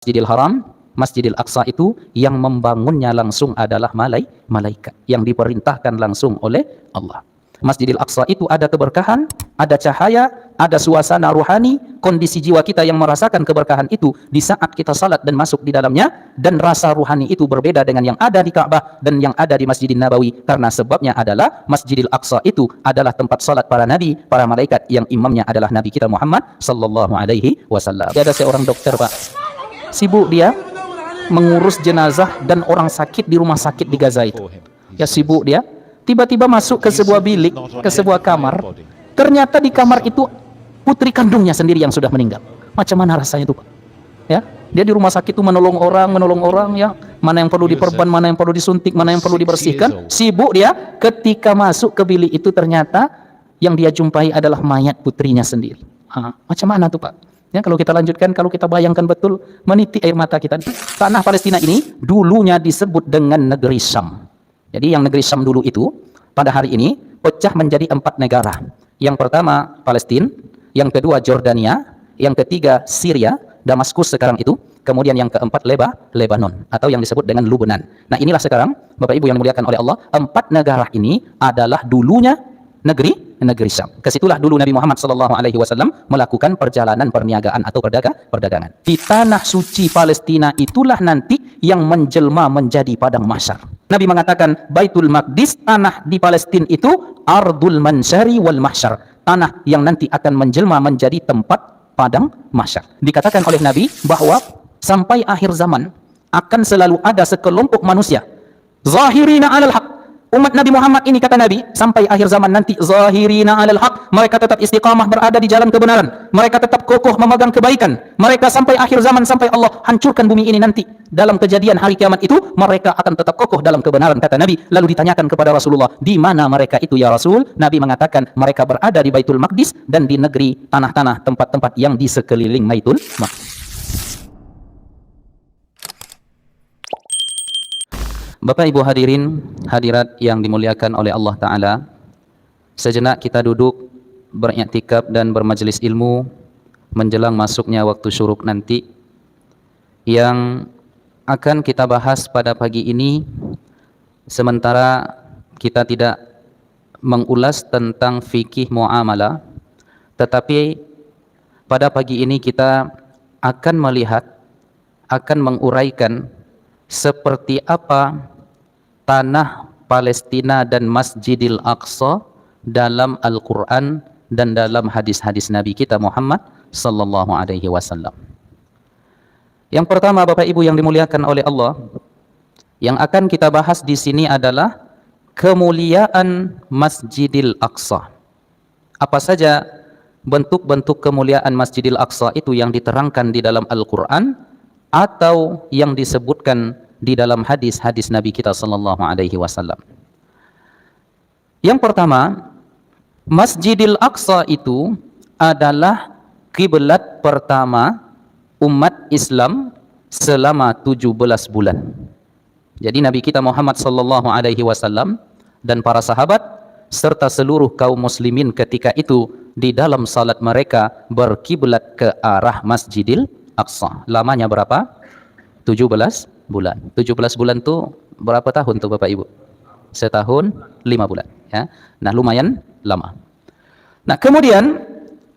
Masjidil Haram, Masjidil Aqsa itu yang membangunnya langsung adalah malaikat yang diperintahkan langsung oleh Allah. Masjidil Aqsa itu ada keberkahan, ada cahaya, ada suasana ruhani, kondisi jiwa kita yang merasakan keberkahan itu di saat kita salat dan masuk di dalamnya, dan rasa ruhani itu berbeda dengan yang ada di Ka'bah dan yang ada di Masjidil Nabawi, karena sebabnya adalah Masjidil Aqsa itu adalah tempat salat para nabi, para malaikat yang imamnya adalah Nabi kita Muhammad sallallahu alaihi wasallam. Ada seorang dokter, Pak, sibuk dia mengurus jenazah dan orang sakit di rumah sakit di Gaza itu. Ya sibuk dia. Tiba-tiba masuk ke sebuah bilik, ke sebuah kamar. Ternyata di kamar itu putri kandungnya sendiri yang sudah meninggal. Macam mana rasanya itu, Pak? Ya, dia di rumah sakit itu menolong orang ya. Mana yang perlu diperban, mana yang perlu disuntik, mana yang perlu dibersihkan. Sibuk dia. Ketika masuk ke bilik itu ternyata yang dia jumpai adalah mayat putrinya sendiri. Macam mana tuh, Pak? Ya, kalau kita lanjutkan, kalau kita bayangkan betul, meniti air mata kita. Tanah Palestina ini dulunya disebut dengan negeri Syam. Jadi yang negeri Syam dulu itu pada hari ini pecah menjadi 4 negara. Yang pertama Palestina, yang kedua Jordania, yang ketiga Syria, Damaskus sekarang itu, kemudian yang keempat Lebanon atau yang disebut dengan Lubnan. Nah, inilah sekarang Bapak Ibu yang dimuliakan oleh Allah, 4 negara ini adalah dulunya negeri Syam. Kesitulah dulu Nabi Muhammad SAW melakukan perjalanan perniagaan atau perdagangan. Di tanah suci Palestina itulah nanti yang menjelma menjadi padang mahsyar. Nabi mengatakan Baitul Maqdis, tanah di Palestina itu ardul mansyari wal mahsyar, tanah yang nanti akan menjelma menjadi tempat padang mahsyar. Dikatakan oleh Nabi bahwa sampai akhir zaman akan selalu ada sekelompok manusia zahirina alal haq. Umat Nabi Muhammad ini, kata Nabi, sampai akhir zaman nanti zahirina alal haq, mereka tetap istiqamah berada di jalan kebenaran, mereka tetap kokoh memegang kebaikan, mereka sampai akhir zaman, sampai Allah hancurkan bumi ini nanti. Dalam kejadian hari kiamat itu mereka akan tetap kokoh dalam kebenaran, kata Nabi. Lalu ditanyakan kepada Rasulullah, di mana mereka itu ya Rasul? Nabi mengatakan mereka berada di Baitul Maqdis dan di negeri tanah-tanah tempat-tempat yang di sekeliling Baitul Maqdis. Bapak Ibu hadirin, hadirat yang dimuliakan oleh Allah Ta'ala, sejenak kita duduk beriktikaf dan bermajelis ilmu menjelang masuknya waktu syuruk nanti. Yang akan kita bahas pada pagi ini, sementara kita tidak mengulas tentang fikih muamalah, tetapi pada pagi ini kita akan melihat, akan menguraikan seperti apa tanah Palestina dan Masjidil Aqsa dalam Al-Quran dan dalam hadis-hadis Nabi kita Muhammad sallallahu alaihi wasallam. Yang pertama, Bapak Ibu yang dimuliakan oleh Allah, yang akan kita bahas di sini adalah kemuliaan Masjidil Aqsa. Apa saja bentuk-bentuk kemuliaan Masjidil Aqsa itu yang diterangkan di dalam Al-Quran atau yang disebutkan di dalam hadis-hadis Nabi kita sallallahu alaihi wasallam. Yang pertama, Masjidil Aqsa itu adalah kiblat pertama umat Islam selama 17 bulan. Jadi Nabi kita Muhammad sallallahu alaihi wasallam dan para sahabat serta seluruh kaum muslimin ketika itu di dalam salat mereka berkiblat ke arah Masjidil Aqsa. Lamanya berapa? 17 bulan. 17 bulan itu berapa tahun tuh Bapak Ibu? Setahun 5 bulan, ya. Nah, lumayan lama. Nah, kemudian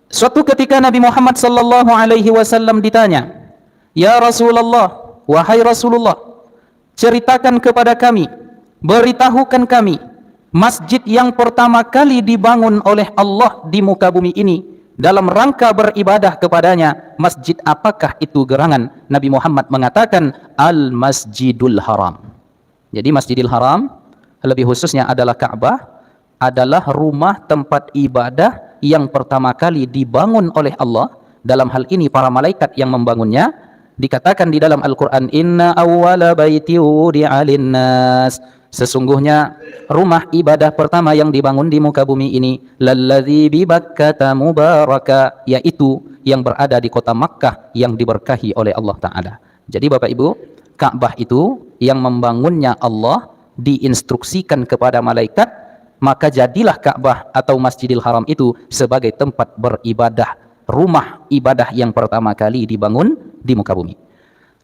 suatu ketika Nabi Muhammad sallallahu alaihi wasallam ditanya, "Ya Rasulullah, wahai Rasulullah, ceritakan kepada kami, beritahukan kami masjid yang pertama kali dibangun oleh Allah di muka bumi ini dalam rangka beribadah kepadanya, masjid apakah itu gerangan?" Nabi Muhammad mengatakan Al-Masjidul Haram. Jadi Masjidil Haram lebih khususnya adalah Ka'bah, adalah rumah tempat ibadah yang pertama kali dibangun oleh Allah. Dalam hal ini para malaikat yang membangunnya. Dikatakan di dalam Al-Quran, Inna awwala baiti wudi'a linnas, sesungguhnya rumah ibadah pertama yang dibangun di muka bumi ini lalladzi bi Bakkata mubaraka, yaitu yang berada di kota Makkah yang diberkahi oleh Allah Ta'ala. Jadi Bapak Ibu, Ka'bah itu yang membangunnya Allah diinstruksikan kepada malaikat, maka jadilah Ka'bah atau Masjidil Haram itu sebagai tempat beribadah, rumah ibadah yang pertama kali dibangun di muka bumi.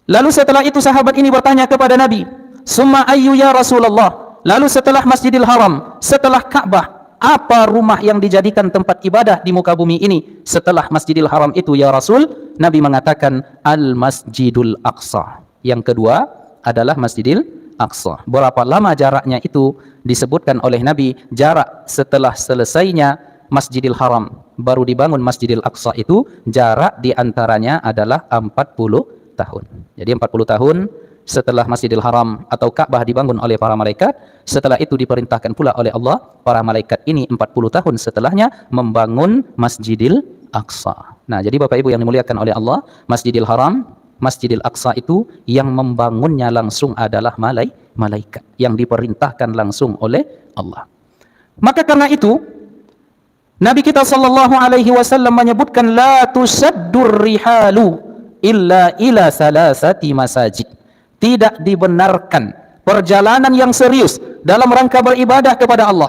Lalu setelah itu sahabat ini bertanya kepada Nabi, "Summa ayyu ya Rasulullah?" Lalu setelah Masjidil Haram, setelah Ka'bah, apa rumah yang dijadikan tempat ibadah di muka bumi ini setelah Masjidil Haram itu ya Rasul? Nabi mengatakan Al-Masjidul Aqsa. Yang kedua adalah Masjidil Aqsa. Berapa lama jaraknya itu disebutkan oleh Nabi, jarak setelah selesainya Masjidil Haram baru dibangun Masjidil Aqsa itu jarak diantaranya adalah 40 tahun. Jadi 40 tahun setelah Masjidil Haram atau Ka'bah dibangun oleh para malaikat, setelah itu diperintahkan pula oleh Allah para malaikat ini 40 tahun setelahnya membangun Masjidil Aqsa. Nah, jadi Bapak Ibu yang dimuliakan oleh Allah, Masjidil Haram, Masjidil Aqsa itu yang membangunnya langsung adalah malaikat yang diperintahkan langsung oleh Allah. Maka karena itu Nabi kita sallallahu alaihi wasallam menyebutkan la tusaddur rihalu illa ila salasati masajid. Tidak dibenarkan perjalanan yang serius dalam rangka beribadah kepada Allah,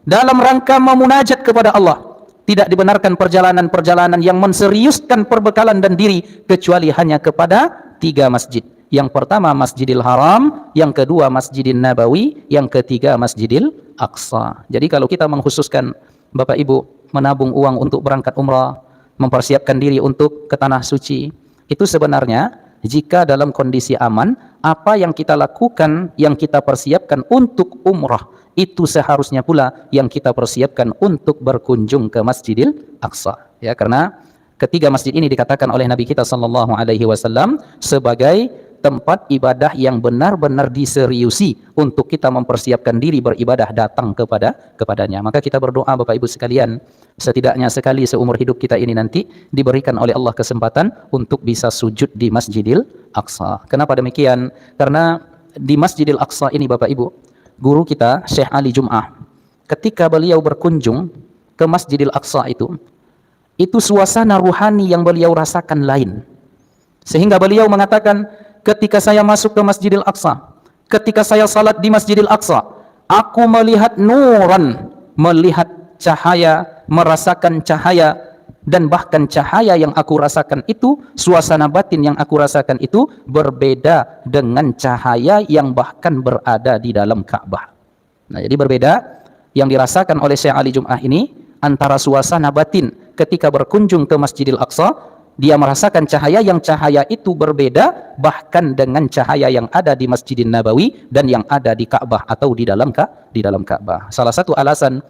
dalam rangka memunajat kepada Allah. Tidak dibenarkan perjalanan-perjalanan yang menseriuskan perbekalan dan diri kecuali hanya kepada 3 masjid. Yang pertama Masjidil Haram, yang kedua Masjidil Nabawi, yang ketiga Masjidil Aqsa. Jadi kalau kita mengkhususkan Bapak Ibu menabung uang untuk berangkat umrah, mempersiapkan diri untuk ke tanah suci, itu sebenarnya jika dalam kondisi aman, apa yang kita lakukan, yang kita persiapkan untuk umrah, itu seharusnya pula yang kita persiapkan untuk berkunjung ke Masjidil Aqsa. Ya, karena ketiga masjid ini dikatakan oleh Nabi kita sallallahu alaihi wasallam sebagai tempat ibadah yang benar-benar diseriusi untuk kita mempersiapkan diri beribadah datang kepadanya. Maka kita berdoa Bapak Ibu sekalian, setidaknya sekali seumur hidup kita ini nanti diberikan oleh Allah kesempatan untuk bisa sujud di Masjidil Aqsa. Kenapa demikian? Karena di Masjidil Aqsa ini Bapak Ibu, guru kita Syekh Ali Jum'ah, ketika beliau berkunjung ke Masjidil Aqsa itu suasana ruhani yang beliau rasakan lain. Sehingga beliau mengatakan, ketika saya masuk ke Masjidil Aqsa, ketika saya salat di Masjidil Aqsa, aku melihat nuran, melihat cahaya, merasakan cahaya, dan bahkan cahaya yang aku rasakan itu, suasana batin yang aku rasakan itu berbeda dengan cahaya yang bahkan berada di dalam Ka'bah. Nah, jadi berbeda yang dirasakan oleh Syekh Ali Jum'ah ini antara suasana batin ketika berkunjung ke Masjidil Aqsa, dia merasakan cahaya yang cahaya itu berbeda bahkan dengan cahaya yang ada di Masjidin Nabawi dan yang ada di Ka'bah atau di dalam Ka'bah. Salah satu alasan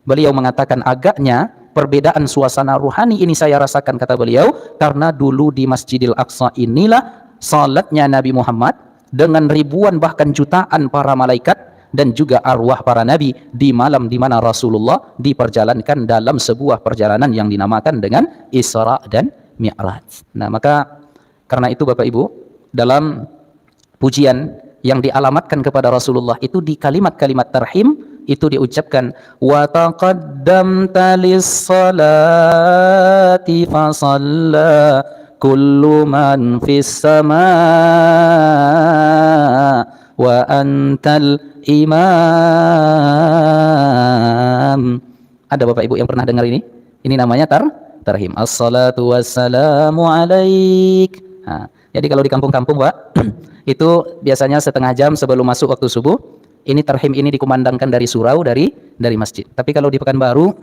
beliau mengatakan agaknya perbedaan suasana ruhani ini saya rasakan, kata beliau, karena dulu di Masjidil Aqsa inilah salatnya Nabi Muhammad dengan ribuan bahkan jutaan para malaikat dan juga arwah para nabi di malam di mana Rasulullah diperjalankan dalam sebuah perjalanan yang dinamakan dengan Isra dan Mi'raj. Nah, maka karena itu Bapak Ibu, dalam pujian yang dialamatkan kepada Rasulullah itu di kalimat-kalimat tarhim itu diucapkan wa taqaddamta lis-salati fa shalla kullu man fis samaa wa antal imam. Ada Bapak Ibu yang pernah dengar ini? Ini namanya tarhim. Assalatu wassalamu alaik. Nah, jadi kalau di kampung-kampung Pak, itu biasanya setengah jam sebelum masuk waktu subuh, ini tarhim ini dikumandangkan dari surau, dari masjid. Tapi kalau di Pekanbaru,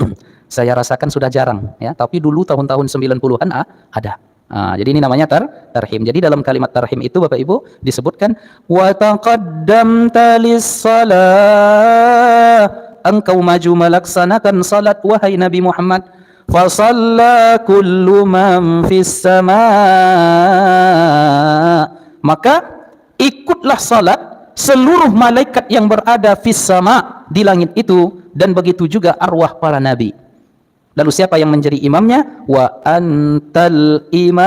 saya rasakan sudah jarang, ya. Tapi dulu tahun-tahun 90-an ada. Nah, jadi ini namanya tarhim. Jadi dalam kalimat tarhim itu Bapak Ibu disebutkan wa taqaddamta lis-salah, engkau maju melaksanakan salat wahai Nabi Muhammad, fa shalla kullu man fis samaa, maka ikutlah salat seluruh malaikat yang berada fis sama, di langit itu, dan begitu juga arwah para nabi. Lalu siapa yang menjadi imamnya? Wa antal imam,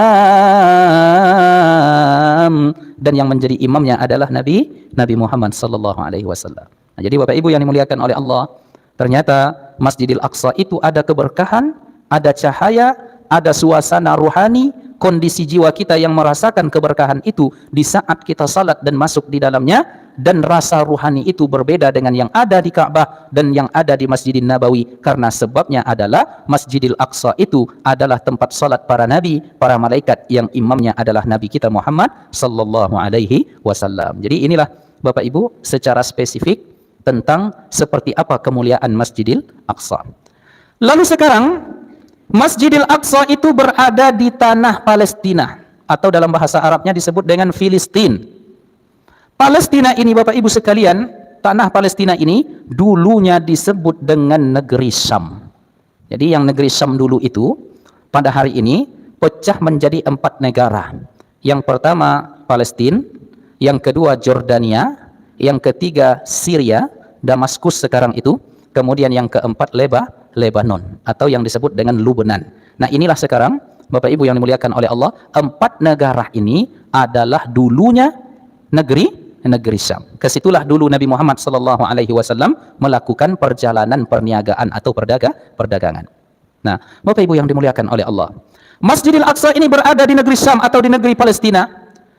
dan yang menjadi imamnya adalah Nabi Muhammad sallallahu alaihi wasallam. Nah, jadi Bapak Ibu yang dimuliakan oleh Allah, ternyata Masjidil Aqsa itu ada keberkahan, ada cahaya, ada suasana ruhani, kondisi jiwa kita yang merasakan keberkahan itu di saat kita salat dan masuk di dalamnya, dan rasa ruhani itu berbeda dengan yang ada di Ka'bah dan yang ada di Masjidil Nabawi, karena sebabnya adalah Masjidil Aqsa itu adalah tempat salat para nabi, para malaikat yang imamnya adalah Nabi kita Muhammad sallallahu alaihi wasallam. Jadi inilah Bapak Ibu secara spesifik tentang seperti apa kemuliaan Masjidil Aqsa. Lalu sekarang Masjidil Aqsa itu berada di tanah Palestina, atau dalam bahasa Arabnya disebut dengan Filistin. Palestina ini Bapak Ibu sekalian, tanah Palestina ini dulunya disebut dengan negeri Syam. Jadi yang negeri Syam dulu itu pada hari ini pecah menjadi 4 negara. Yang pertama Palestina, yang kedua Jordania, yang ketiga Syria, Damaskus sekarang itu, kemudian yang keempat Lebanon, atau yang disebut dengan Lubnan. Nah inilah sekarang Bapak Ibu yang dimuliakan oleh Allah, 4 negara ini adalah dulunya negeri Syam. Kesitulah dulu Nabi Muhammad sallallahu alaihi wasallam melakukan perjalanan perniagaan atau perdagangan. Nah, Bapak Ibu yang dimuliakan oleh Allah, Masjidil Aqsa ini berada di negeri Syam atau di negeri Palestina.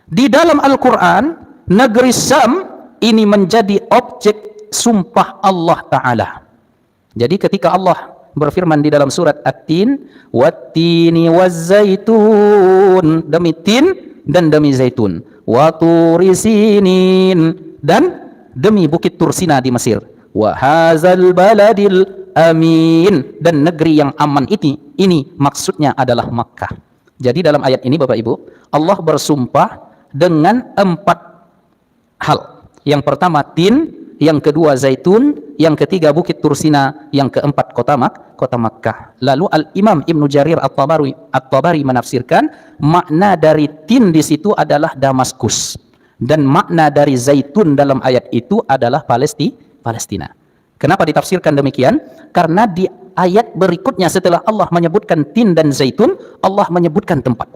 Di dalam Al-Quran, negeri Syam ini menjadi objek sumpah Allah Ta'ala. Jadi ketika Allah berfirman di dalam surat At-Tin, "Wat-tini waz-zaitun," demi tin dan demi zaitun, "wa turi sinin," dan demi bukit Tursina di Mesir, "wa hadzal baladil amin," dan negeri yang aman ini maksudnya adalah Makkah. Jadi dalam ayat ini Bapak Ibu, Allah bersumpah dengan 4 hal. Yang pertama tin, yang kedua zaitun, yang ketiga bukit Tursina, yang keempat kota Makkah. Lalu Al-Imam Ibnu Jarir At-Tabari menafsirkan makna dari tin di situ adalah Damaskus, dan makna dari zaitun dalam ayat itu adalah Palestina. Kenapa ditafsirkan demikian? Karena di ayat berikutnya setelah Allah menyebutkan tin dan zaitun, Allah menyebutkan tempat,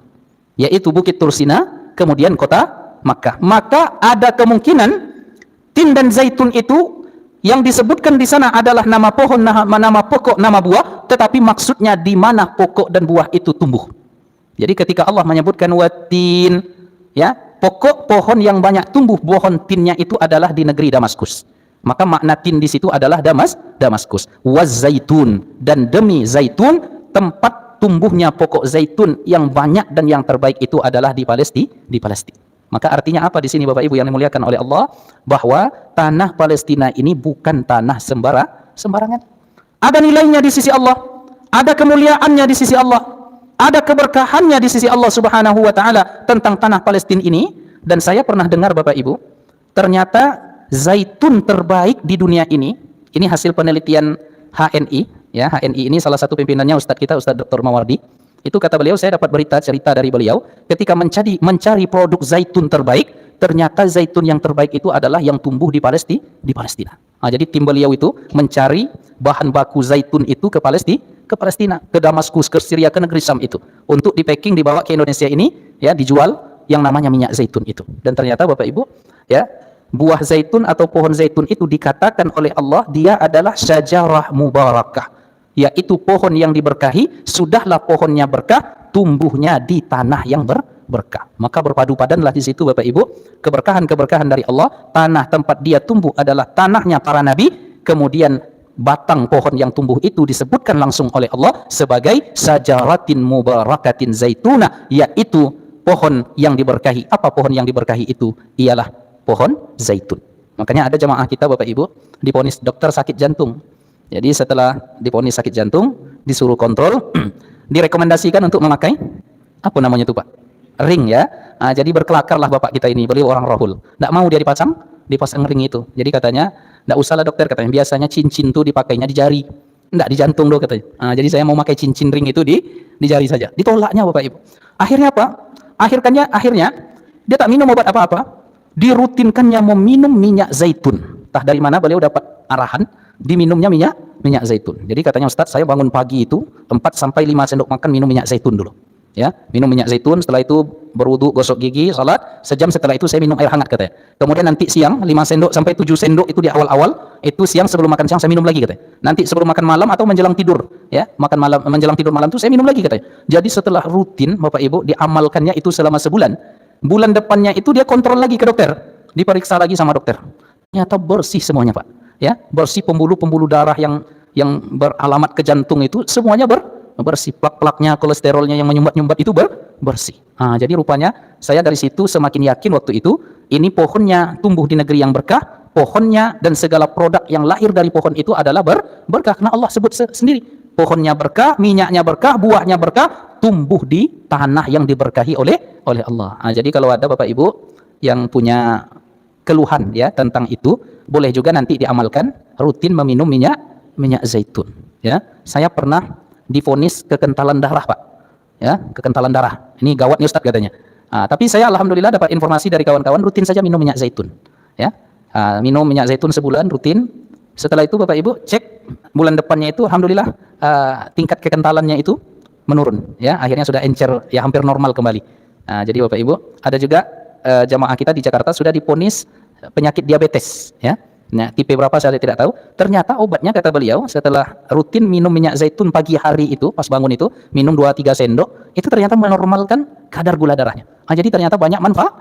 yaitu bukit Tursina, kemudian kota Makkah. Maka ada kemungkinan tin dan zaitun itu yang disebutkan di sana adalah nama pohon, nama pokok, nama buah, tetapi maksudnya di mana pokok dan buah itu tumbuh. Jadi ketika Allah menyebutkan watin, ya, pokok pohon yang banyak tumbuh, pohon tinnya itu adalah di negeri Damaskus. Maka makna tin di situ adalah Damaskus. Waz-zaitun, dan demi zaitun, tempat tumbuhnya pokok zaitun yang banyak dan yang terbaik itu adalah di Palestina. Maka artinya apa di sini Bapak Ibu yang dimuliakan oleh Allah? Bahwa tanah Palestina ini bukan tanah sembarangan. Ada nilainya di sisi Allah, ada kemuliaannya di sisi Allah, ada keberkahannya di sisi Allah Subhanahu wa taala tentang tanah Palestina ini. Dan saya pernah dengar Bapak Ibu, ternyata zaitun terbaik di dunia ini hasil penelitian HNI, ya. HNI ini salah satu pimpinannya Ustadz kita, Ustadz Dr. Mawardi. Itu kata beliau, saya dapat cerita dari beliau, ketika mencari produk zaitun terbaik, ternyata zaitun yang terbaik itu adalah yang tumbuh di Palestina. Nah, jadi tim beliau itu mencari bahan baku zaitun itu ke Palestina, ke Damaskus, ke Syria, ke negeri Syam itu, untuk di packing dibawa ke Indonesia ini, ya, dijual yang namanya minyak zaitun itu. Dan ternyata Bapak Ibu, ya, buah zaitun atau pohon zaitun itu dikatakan oleh Allah dia adalah syajarah mubarakah, yaitu pohon yang diberkahi. Sudahlah pohonnya berkah, tumbuhnya di tanah yang berkah. Maka berpadu padanlah di situ Bapak Ibu keberkahan dari Allah. Tanah tempat dia tumbuh adalah tanahnya para nabi, kemudian batang pohon yang tumbuh itu disebutkan langsung oleh Allah sebagai sajaratin mubarakatin zaituna, yaitu pohon yang diberkahi. Apa pohon yang diberkahi itu? Ialah pohon zaitun. Makanya ada jamaah kita Bapak Ibu divonis dokter sakit jantung. Jadi setelah divonis sakit jantung, disuruh kontrol, direkomendasikan untuk memakai apa namanya itu Pak? Ring, ya. Nah, jadi berkelakarlah bapak kita ini, beliau orang Rohul. Tidak mau dia dipasang ring itu. Jadi katanya, tidak usahlah dokter, katanya. Biasanya cincin itu dipakainya di jari, tidak di jantung dong katanya. Nah, jadi saya mau pakai cincin ring itu di jari saja. Ditolaknya Bapak Ibu. Akhirnya apa? Akhirnya dia tak minum obat apa-apa, dirutinkannya meminum minyak zaitun. Entah dari mana beliau dapat arahan diminumnya minyak zaitun. Jadi katanya, Ustadz, saya bangun pagi itu 4-5 sendok makan minum minyak zaitun dulu. Ya, minum minyak zaitun, setelah itu berwudu, gosok gigi, salat, sejam setelah itu saya minum air hangat katanya. Kemudian nanti siang 5 sampai 7 sendok itu di awal-awal, itu siang sebelum makan siang saya minum lagi katanya. Nanti sebelum makan malam atau menjelang tidur, ya, makan malam menjelang tidur malam itu saya minum lagi katanya. Jadi setelah rutin Bapak Ibu diamalkannya itu selama sebulan. Bulan depannya itu dia kontrol lagi ke dokter. diperiksa lagi sama dokter. Ternyata bersih semuanya, Pak. Ya, bersih pembuluh-pembuluh darah yang beralamat ke jantung itu semuanya bersih. Plak-plaknya, kolesterolnya yang menyumbat-nyumbat itu bersih. Nah, jadi rupanya saya dari situ semakin yakin waktu itu ini pohonnya tumbuh di negeri yang berkah, pohonnya dan segala produk yang lahir dari pohon itu adalah berkah. Karena Allah sebut sendiri, pohonnya berkah, minyaknya berkah, buahnya berkah, tumbuh di tanah yang diberkahi oleh Allah. Nah, jadi kalau ada Bapak Ibu yang punya keluhan ya tentang itu, boleh juga nanti diamalkan, rutin meminum minyak zaitun. Ya, saya pernah divonis kekentalan darah, Pak. Ya, kekentalan darah. Ini gawat nih Ustaz katanya. Tapi saya alhamdulillah dapat informasi dari kawan-kawan, rutin saja minum minyak zaitun. Ya, minum minyak zaitun sebulan rutin. Setelah itu Bapak Ibu cek bulan depannya itu alhamdulillah tingkat kekentalannya itu menurun. Ya, akhirnya sudah encer ya hampir normal kembali. Jadi Bapak Ibu ada juga jamaah kita di Jakarta sudah diponis penyakit diabetes. Ya. Nah, tipe berapa saya tidak tahu. Ternyata obatnya kata beliau setelah rutin minum minyak zaitun pagi hari itu, pas bangun itu minum 2-3 sendok, itu ternyata menormalkan kadar gula darahnya. Jadi ternyata banyak manfaat.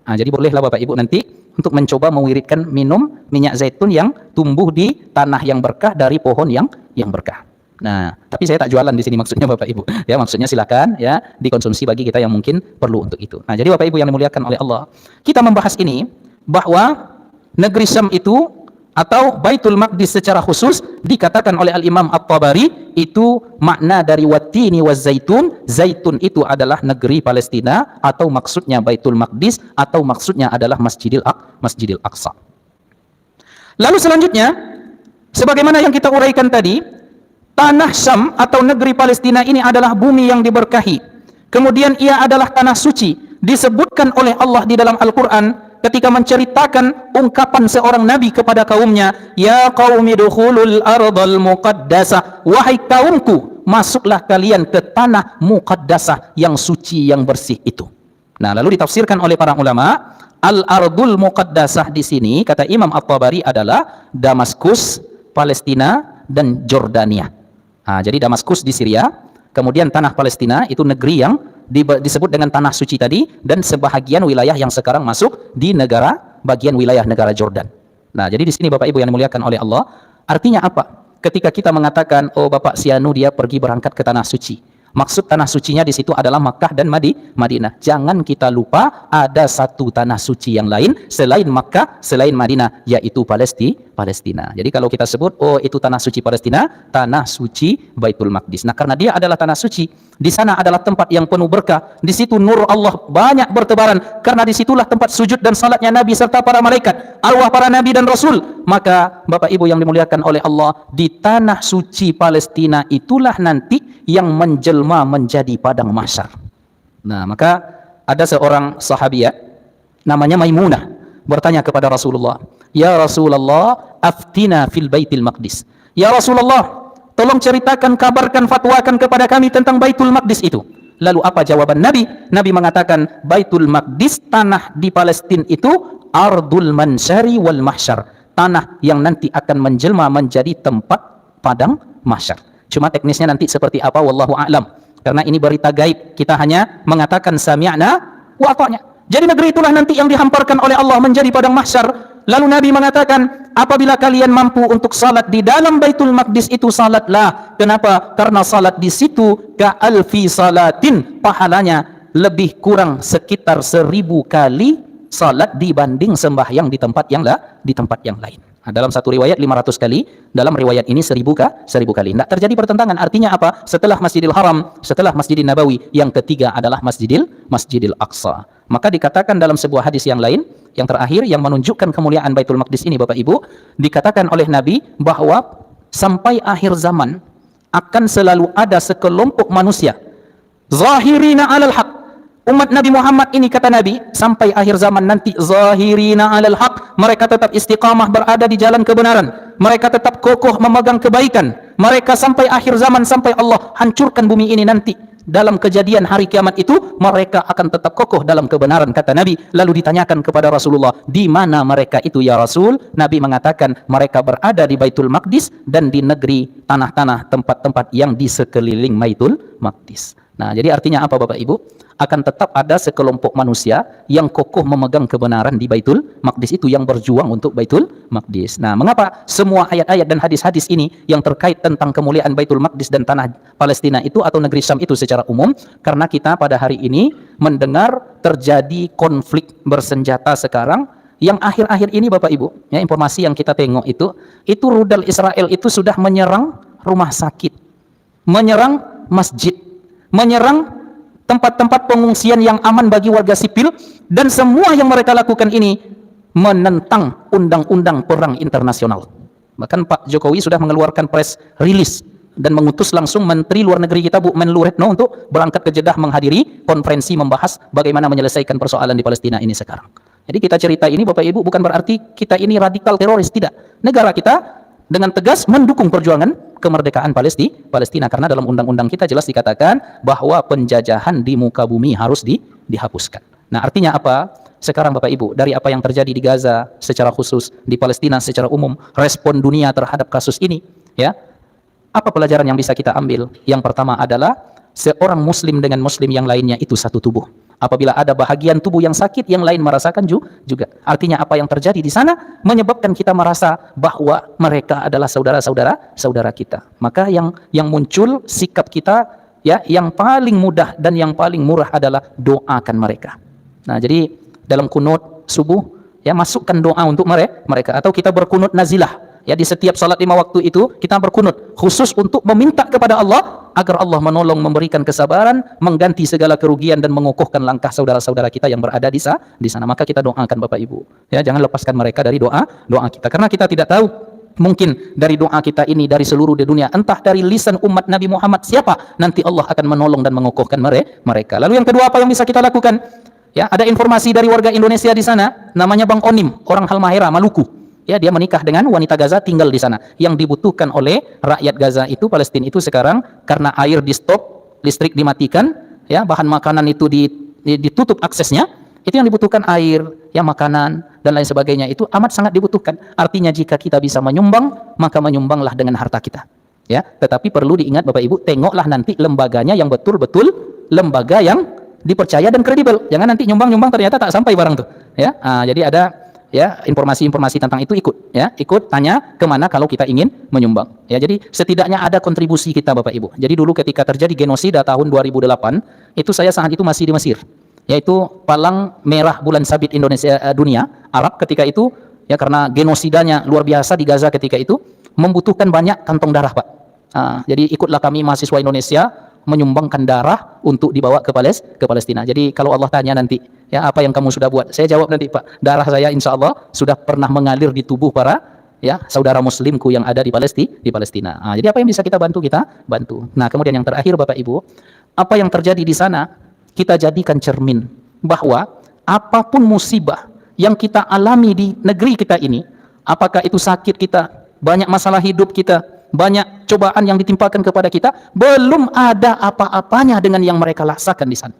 Jadi bolehlah Bapak Ibu nanti untuk mencoba mewiridkan minum minyak zaitun yang tumbuh di tanah yang berkah dari pohon yang berkah. Nah, tapi saya tak jualan di sini maksudnya Bapak Ibu. Ya, maksudnya silakan ya dikonsumsi bagi kita yang mungkin perlu untuk itu. Nah, jadi Bapak Ibu yang dimuliakan oleh Allah, kita membahas ini bahwa negeri Syam itu atau Baitul Maqdis secara khusus dikatakan oleh Al-Imam At-Tabari itu makna dari watini waz zaitun. Zaitun itu adalah negeri Palestina atau maksudnya Baitul Maqdis atau maksudnya adalah Masjidil Aqsa. Lalu selanjutnya sebagaimana yang kita uraikan tadi, tanah Syam atau negeri Palestina ini adalah bumi yang diberkahi. Kemudian ia adalah tanah suci. Disebutkan oleh Allah di dalam Al-Quran ketika menceritakan ungkapan seorang nabi kepada kaumnya, ya qaumi dukhulul ardal muqaddasah, wahai kaumku, masuklah kalian ke tanah muqaddasah yang suci yang bersih itu. Nah, lalu ditafsirkan oleh para ulama, al-ardul muqaddasah di sini kata Imam At-Tabari adalah Damaskus, Palestina dan Jordania. Jadi Damaskus di Syria, kemudian tanah Palestina itu negeri yang disebut dengan tanah suci tadi, dan sebahagian wilayah yang sekarang masuk di bagian wilayah negara Jordan. Nah, jadi di sini Bapak Ibu yang dimuliakan oleh Allah, artinya apa? Ketika kita mengatakan, oh Bapak Sianu dia pergi berangkat ke tanah suci, maksud tanah sucinya di situ adalah Makkah dan Madinah. Jangan kita lupa ada satu tanah suci yang lain selain Makkah, selain Madinah, yaitu Palestina. Jadi kalau kita sebut, oh itu tanah suci Palestina, tanah suci Baitul Maqdis. Nah, karena dia adalah tanah suci, di sana adalah tempat yang penuh berkah. Di situ nur Allah banyak bertebaran. Karena disitulah tempat sujud dan salatnya Nabi serta para malaikat, arwah para Nabi dan Rasul. Maka Bapak Ibu yang dimuliakan oleh Allah, di tanah suci Palestina itulah nanti yang menjelma menjadi padang mahsyar. Nah, maka ada seorang sahabiah namanya Maimunah bertanya kepada Rasulullah, ya Rasulullah, aftina fil Baitil Maqdis. Ya Rasulullah, tolong ceritakan, kabarkan, fatwakan kepada kami tentang Baitul Maqdis itu. Lalu apa jawaban Nabi? Nabi mengatakan, Baitul Maqdis, tanah di Palestina itu ardul mansyari wal mahsyar, tanah yang nanti akan menjelma menjadi tempat padang mahsyar. Cuma teknisnya nanti seperti apa, wallahu a'lam. Karena ini berita gaib, kita hanya mengatakan sami'na wa ata'na. Jadi negeri itulah nanti yang dihamparkan oleh Allah menjadi padang mahsyar. Lalu Nabi mengatakan, apabila kalian mampu untuk salat di dalam Baitul Maqdis itu, salatlah. Kenapa? Karena salat di situ ka'alfi salatin, pahalanya lebih kurang sekitar 1000 kali salat dibanding sembahyang di tempat yang lain. Dalam satu riwayat 500 kali, dalam riwayat ini 1000 kali. Tidak terjadi pertentangan. Artinya apa? Setelah Masjidil Haram, setelah Masjidil Nabawi, yang ketiga adalah Masjidil Aqsa. Maka dikatakan dalam sebuah hadis yang lain, yang terakhir yang menunjukkan kemuliaan Baitul Maqdis ini Bapak Ibu, dikatakan oleh Nabi bahwa sampai akhir zaman akan selalu ada sekelompok manusia zahirina 'alal haq. Umat Nabi Muhammad ini kata Nabi, sampai akhir zaman nanti zahirina 'alal haq, mereka tetap istiqamah berada di jalan kebenaran, mereka tetap kokoh memegang kebaikan, mereka sampai akhir zaman, sampai Allah hancurkan bumi ini nanti. Dalam kejadian hari kiamat itu mereka akan tetap kokoh dalam kebenaran, kata Nabi. Lalu ditanyakan kepada Rasulullah, di mana mereka itu ya Rasul? Nabi mengatakan mereka berada di Baitul Maqdis dan di negeri tanah-tanah tempat-tempat yang di sekeliling Baitul Maqdis. Nah, jadi artinya apa Bapak Ibu? Akan tetap ada sekelompok manusia yang kokoh memegang kebenaran di Baitul Maqdis itu, yang berjuang untuk Baitul Maqdis. Nah, mengapa semua ayat-ayat dan hadis-hadis ini yang terkait tentang kemuliaan Baitul Maqdis dan tanah Palestina itu atau negeri Syam itu secara umum? Karena kita pada hari ini mendengar terjadi konflik bersenjata sekarang yang akhir-akhir ini Bapak Ibu, ya, informasi yang kita tengok itu rudal Israel itu sudah menyerang rumah sakit, menyerang masjid, menyerang tempat-tempat pengungsian yang aman bagi warga sipil, dan semua yang mereka lakukan ini menentang undang-undang perang internasional. Bahkan Pak Jokowi sudah mengeluarkan press release dan mengutus langsung Menteri Luar Negeri kita Bu Menlu Retno untuk berangkat ke Jeddah menghadiri konferensi membahas bagaimana menyelesaikan persoalan di Palestina ini sekarang. Jadi kita cerita ini Bapak Ibu bukan berarti kita ini radikal teroris, tidak. Negara kita dengan tegas mendukung perjuangan kemerdekaan Palestina, karena dalam undang-undang kita jelas dikatakan bahwa penjajahan di muka bumi harus dihapuskan. Nah, artinya apa? Sekarang Bapak Ibu, dari apa yang terjadi di Gaza secara khusus, di Palestina secara umum, respon dunia terhadap kasus ini, ya. Apa pelajaran yang bisa kita ambil? Yang pertama adalah seorang muslim dengan muslim yang lainnya itu satu tubuh. Apabila ada bahagian tubuh yang sakit, yang lain merasakan juga. Artinya apa yang terjadi di sana menyebabkan kita merasa bahwa mereka adalah saudara-saudara kita. Maka yang muncul sikap kita, ya, yang paling mudah dan yang paling murah adalah doakan mereka. Nah, jadi dalam kunut subuh, ya, masukkan doa untuk mereka, atau kita berkunut nazilah. Ya, di setiap salat 5 waktu itu kita berkunut khusus untuk meminta kepada Allah agar Allah menolong, memberikan kesabaran, mengganti segala kerugian dan mengukuhkan langkah saudara-saudara kita yang berada di sana. Maka kita doakan Bapak Ibu. Ya, jangan lepaskan mereka dari doa kita, karena kita tidak tahu, mungkin dari doa kita ini dari seluruh dunia, entah dari lisan umat Nabi Muhammad siapa, nanti Allah akan menolong dan mengukuhkan mereka. Lalu yang kedua, apa yang bisa kita lakukan? Ya, ada informasi dari warga Indonesia di sana, namanya Bang Onim, orang Halmahera, Maluku. Ya, dia menikah dengan wanita Gaza, tinggal di sana. Yang dibutuhkan oleh rakyat Gaza itu, Palestina itu sekarang, karena air di stop, listrik dimatikan, ya, bahan makanan itu ditutup aksesnya, itu yang dibutuhkan air, ya, makanan dan lain sebagainya, itu amat sangat dibutuhkan. Artinya jika kita bisa menyumbang, maka menyumbanglah dengan harta kita. Ya, tetapi perlu diingat Bapak Ibu, tengoklah nanti lembaganya yang betul-betul lembaga yang dipercaya dan kredibel. Jangan nanti nyumbang ternyata tak sampai barang tuh. Ya, jadi ada, ya, informasi-informasi tentang itu ikut tanya kemana kalau kita ingin menyumbang. Ya, jadi setidaknya ada kontribusi kita Bapak Ibu. Jadi dulu ketika terjadi genosida tahun 2008, itu saya saat itu masih di Mesir, yaitu palang merah bulan sabit Indonesia, dunia Arab ketika itu, ya, karena genosidanya luar biasa di Gaza ketika itu, membutuhkan banyak kantong darah Pak. Jadi ikutlah kami mahasiswa Indonesia menyumbangkan darah untuk dibawa ke Palestina. Jadi kalau Allah tanya nanti, ya, apa yang kamu sudah buat, saya jawab nanti, Pak, darah saya insya Allah sudah pernah mengalir di tubuh para, ya, saudara muslimku yang ada di Palestina. Jadi apa yang bisa kita bantu, kita bantu. Nah, kemudian yang terakhir Bapak Ibu, apa yang terjadi di sana kita jadikan cermin bahwa apapun musibah yang kita alami di negeri kita ini, apakah itu sakit kita, banyak masalah hidup kita, banyak cobaan yang ditimpakan kepada kita, belum ada apa-apanya dengan yang mereka rasakan di sana.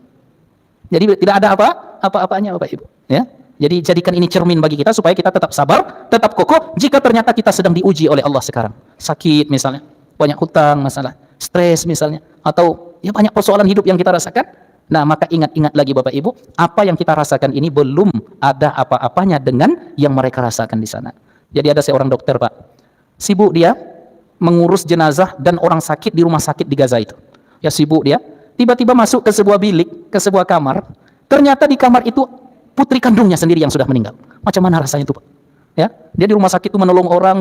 Jadi tidak ada apa-apanya Bapak Ibu, ya. Jadi jadikan ini cermin bagi kita supaya kita tetap sabar, tetap kokoh jika ternyata kita sedang diuji oleh Allah sekarang. Sakit misalnya, banyak hutang, masalah, stres misalnya, atau, ya, banyak persoalan hidup yang kita rasakan. Nah, maka ingat lagi Bapak Ibu, apa yang kita rasakan ini belum ada apa-apanya dengan yang mereka rasakan di sana. Jadi ada seorang dokter Pak, sibuk dia mengurus jenazah dan orang sakit di rumah sakit di Gaza itu. Ya, sibuk dia, tiba-tiba masuk ke sebuah bilik, ke sebuah kamar, ternyata di kamar itu putri kandungnya sendiri yang sudah meninggal. Macam mana rasanya itu Pak? Ya, dia di rumah sakit itu menolong orang,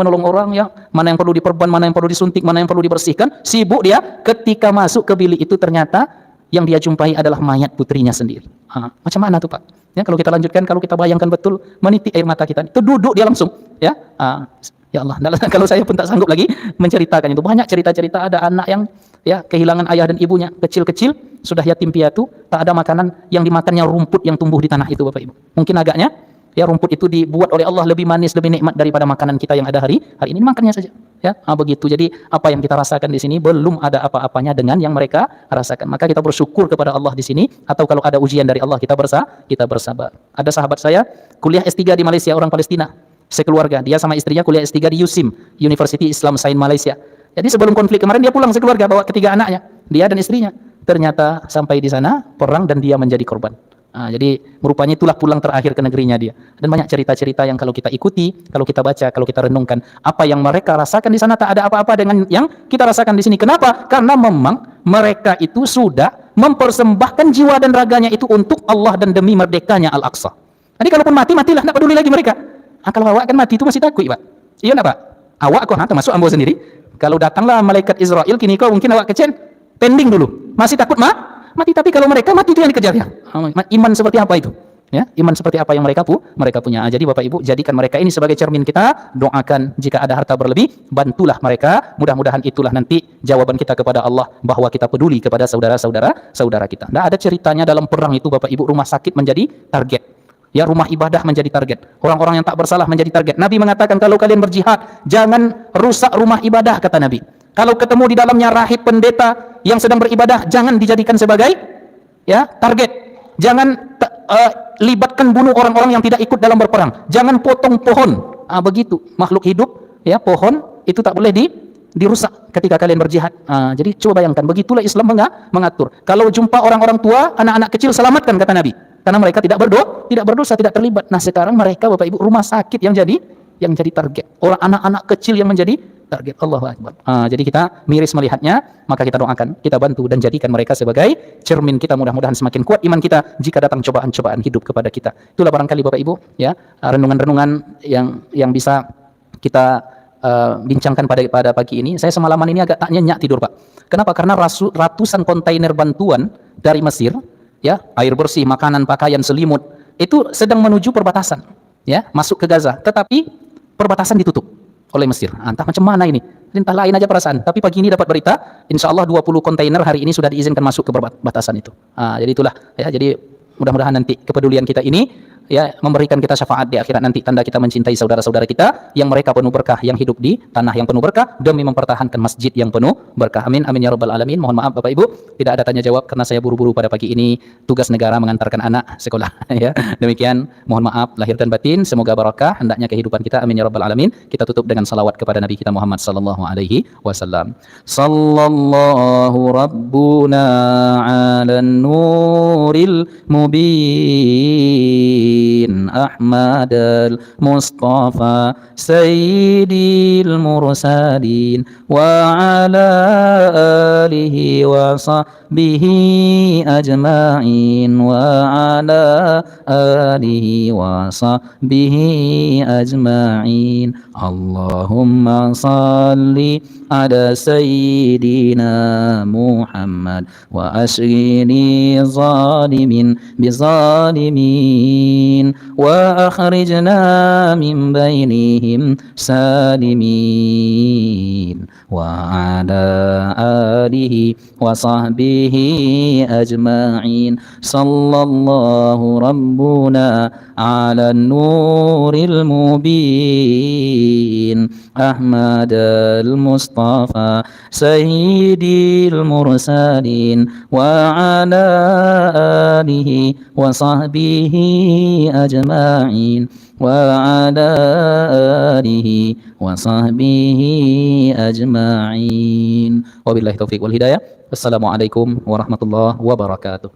ya, mana yang perlu diperban, mana yang perlu disuntik, mana yang perlu dibersihkan, sibuk dia. Ketika masuk ke bilik itu ternyata yang dia jumpai adalah mayat putrinya sendiri. Macam mana tuh Pak? Ya, kalau kita lanjutkan, kalau kita bayangkan betul, menitik air mata kita. Itu duduk dia langsung, ya. Ya Allah, kalau saya pun tak sanggup lagi menceritakan itu. Banyak cerita-cerita, ada anak yang, ya, kehilangan ayah dan ibunya kecil-kecil, sudah yatim piatu, tak ada makanan, yang dimakannya rumput yang tumbuh di tanah itu Bapak Ibu. Mungkin agaknya, ya, rumput itu dibuat oleh Allah lebih manis, lebih nikmat daripada makanan kita yang ada hari ini, makannya saja. Ya, begitu. Jadi apa yang kita rasakan di sini belum ada apa-apanya dengan yang mereka rasakan. Maka kita bersyukur kepada Allah di sini, atau kalau ada ujian dari Allah kita bersabar. Ada sahabat saya kuliah S3 di Malaysia, orang Palestina, sekeluarga, dia sama istrinya kuliah S3 di USIM, University Islam Science Malaysia. Jadi sebelum konflik kemarin dia pulang sekeluarga bawa ketiga anaknya, dia dan istrinya. Ternyata sampai di sana perang dan dia menjadi korban. Jadi merupanya itulah pulang terakhir ke negerinya dia. Dan banyak cerita-cerita yang kalau kita ikuti, kalau kita baca, kalau kita renungkan, apa yang mereka rasakan di sana tak ada apa-apa dengan yang kita rasakan di sini. Kenapa? Karena memang mereka itu sudah mempersembahkan jiwa dan raganya itu untuk Allah dan demi merdekanya Al-Aqsa. Jadi kalaupun mati, matilah, tidak peduli lagi mereka. Kalau awak kan mati itu masih takut, Pak. Iya enggak, Pak? Awak kok termasuk ambo sendiri. Kalau datanglah malaikat Israel, kini kau mungkin awak kecil, pending dulu. Masih takut mati, tapi kalau mereka mati itu yang dikejar ya. Iman seperti apa itu? Ya, iman seperti apa yang mereka punya. Jadi Bapak Ibu, jadikan mereka ini sebagai cermin kita. Doakan jika ada harta berlebih, bantulah mereka. Mudah-mudahan itulah nanti jawaban kita kepada Allah bahwa kita peduli kepada saudara-saudara kita. Tidak ada ceritanya dalam perang itu Bapak Ibu rumah sakit menjadi target. Ya, rumah ibadah menjadi target. Orang-orang yang tak bersalah menjadi target. Nabi mengatakan kalau kalian berjihad, jangan rusak rumah ibadah, kata Nabi. Kalau ketemu di dalamnya rahib pendeta yang sedang beribadah, jangan dijadikan sebagai target. Jangan libatkan bunuh orang-orang yang tidak ikut dalam berperang. Jangan potong pohon. Begitu makhluk hidup, ya, pohon itu tak boleh dirusak ketika kalian berjihad. Jadi coba bayangkan, begitulah Islam mengatur. Kalau jumpa orang-orang tua, anak-anak kecil selamatkan, kata Nabi. Karena mereka tidak berdosa, tidak terlibat. Nah, sekarang mereka Bapak Ibu rumah sakit yang jadi target. Orang anak-anak kecil yang menjadi target. Allahu Akbar. Jadi kita miris melihatnya, maka kita doakan, kita bantu dan jadikan mereka sebagai cermin kita. Mudah-mudahan semakin kuat iman kita jika datang cobaan-cobaan hidup kepada kita. Itulah barangkali Bapak Ibu, ya, renungan-renungan yang bisa kita bincangkan pada pagi ini. Saya semalaman ini agak tak nyenyak tidur, Pak. Kenapa? Karena ratusan kontainer bantuan dari Mesir, ya, air bersih, makanan, pakaian, selimut, itu sedang menuju perbatasan, ya, masuk ke Gaza. Tetapi perbatasan ditutup oleh Mesir. Entah macam mana ini. Entah lain aja perasaan. Tapi pagi ini dapat berita, insya Allah 20 kontainer hari ini sudah diizinkan masuk ke perbatasan itu. Jadi itulah, ya. Jadi mudah-mudahan nanti kepedulian kita ini, ya, memberikan kita syafaat di akhirat nanti, tanda kita mencintai saudara-saudara kita yang mereka penuh berkah, yang hidup di tanah yang penuh berkah demi mempertahankan masjid yang penuh berkah. Amin amin ya rabbal alamin. Mohon maaf Bapak Ibu, tidak ada tanya jawab karena saya buru-buru pada pagi ini, tugas negara mengantarkan anak sekolah. Ya, demikian, mohon maaf lahir dan batin. Semoga barakah hendaknya kehidupan kita. Amin ya rabbal alamin. Kita tutup dengan salawat kepada Nabi kita Muhammad sallallahu alaihi wasallam. Sallallahu rabbuna ala nuril mubin أحمد المصطفى سيد المرسلين وعلى آله وصحبه أجمعين وعلى آله وصحبه أجمعين اللهم صل على سيدنا محمد وأشغني ظالمين بظالمين وأخرجنا من بينهم سالمين وعلى آله وصحبه أجمعين صلى الله ربنا على النور المبين أحمد المصطفى سيد المرسلين وعلى آله وصحبه أجمعين وعلى آله وصحبه أجمعين وبالله التوفيق والهداية. Assalamualaikum warahmatullahi wabarakatuh.